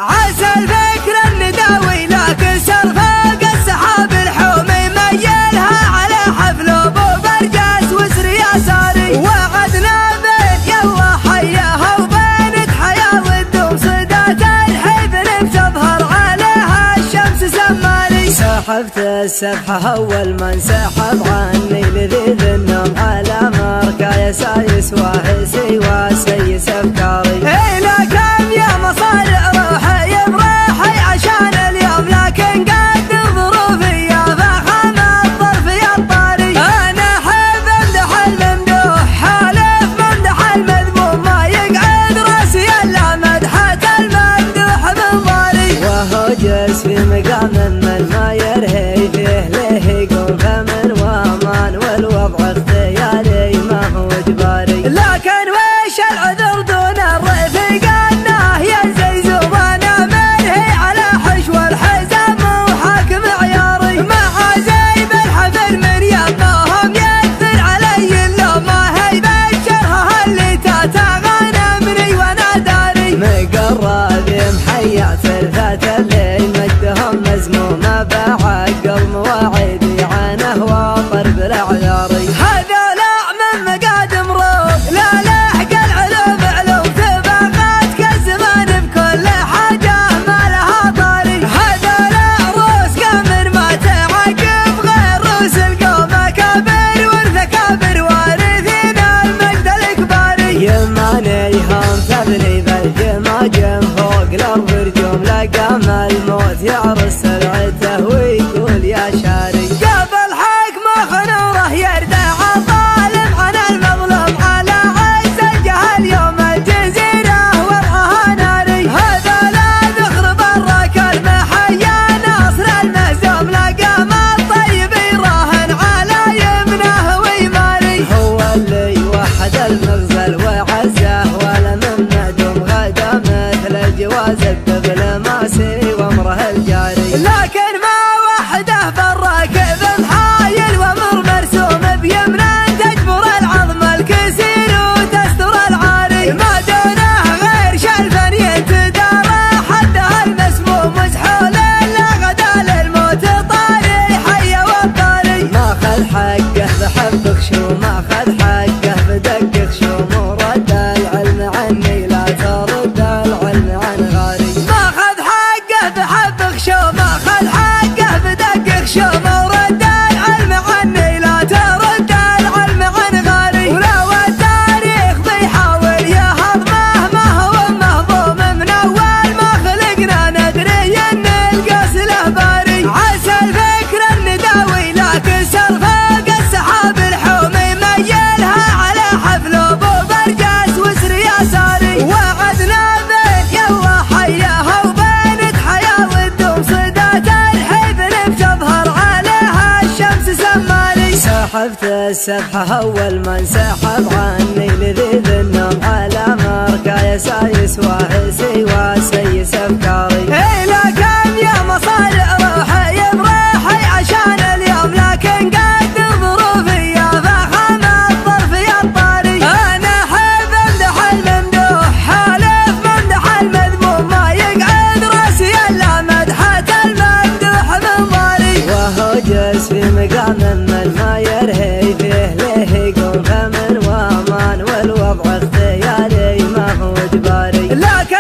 عسى الفكر النداوي لكن سرفاق السحاب الحومي ميلها على حفل ابو برجاس وسر يساري وعدنا بين يلا حياها وبينك حياه والدوم صدات الحزن بتظهر عليها الشمس سماري. سحبت السبحه اول ما انسحب عني لذيذ النوم على مركا يسايس واهسي وسيس افكاري. الى كم يا مصارع روحي بروحي عشان اليوم لكن قد ظروفي يا فخم الظرف يا الطاري. انا احب امدح الممدوح حالف ممدح المذموم ما يقعد راسي الا مدحة الممدوح من ضاري. وهو جالس في مقام من ما يرهي فيه له يقوم فمن وامان والوضع اختياري ما هو اجباري. لكن وش العذر دون الرفيق انه ينزل زوانا منهي على حشو الحزام وحاكم عياري. مع زيب الحفل من يمهم يكثر علي اللوم ما هي بشرها اللي تتغنمني وانا داري. مقرب محيا ثلثة الليل مجدهم مزمومة بعقل مواعيدي عنه وطرب الاعذاري. هذولا من مقادم روح لا لحق العلوم علوم تبغاتك الزمان بكل حاجة ما لها طاري. هذولا روس قمر ما تعقب غير روس القوم اكابر والثكابر وارثين المجد الاكباري. يمانيهم تبني بالجماجم فوق الارض رجوم لقام الموت يعرس سرعته ويقول يا شاري. قبل حكمه خنوره يردع الظالم عن المظلوم على عز الجهل يوم الجزيرة وضعها ناري. هذا لا ذخر برك المحيا ناصر المهزوم لقام الطيب يراهن على يمنه ويماري. هو اللي وحد المغزل وعزه ولا من ندم غدا مثل الجواز الدبلوماسي وامره الجاري. لكن ما وحده بالراكب محايل وامر مرسوم بيمنه تجبر العظم الكسير وتستر العاري. ما دونه غير شلفا ينتدارى حدها المسموم مسحول الا غدا للموت طاري حي والطاري. ما خذ حقه بحبك شو ما خذ حقه بدقك شو ورد العلم عني لا ترد العلم عن غاري. ما خذ حقه بحبك شو ما خذ حقه بدقك شو ورد العلم عني لا ترد العلم عن غاري. ولو التاريخ بيحاول يهضمه ما هو مهضوم من اول ما خلقنا ندري ان القاس له باري. عسى الفكر النداوي لكن سرفاق السحاب الحومي ميلها على حفل ابو برجاس وسر يساري. وعدنا بين يلا حياها وبينك حياه والدوم صدات الحزن بتظهر عليها الشمس سماري. سحبت السبحه اول ما انسحب عني لذيذ النوم على مركا يسايس واهسي وسيس افكاري. الى كم يا مصارع روحي بروحي عشان اليوم لكن قد ظروفي يا فخم الظرف يا الطاري. انا احب امدح الممدوح حالف ممدح المذموم ما يقعد راسي الا مدحة الممدوح من ضاري. وهو جالس في مقام من ما يرهي فيه له يقوم فمن وامان والوضع اختياري ما هو اجباري. لكن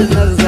المغزى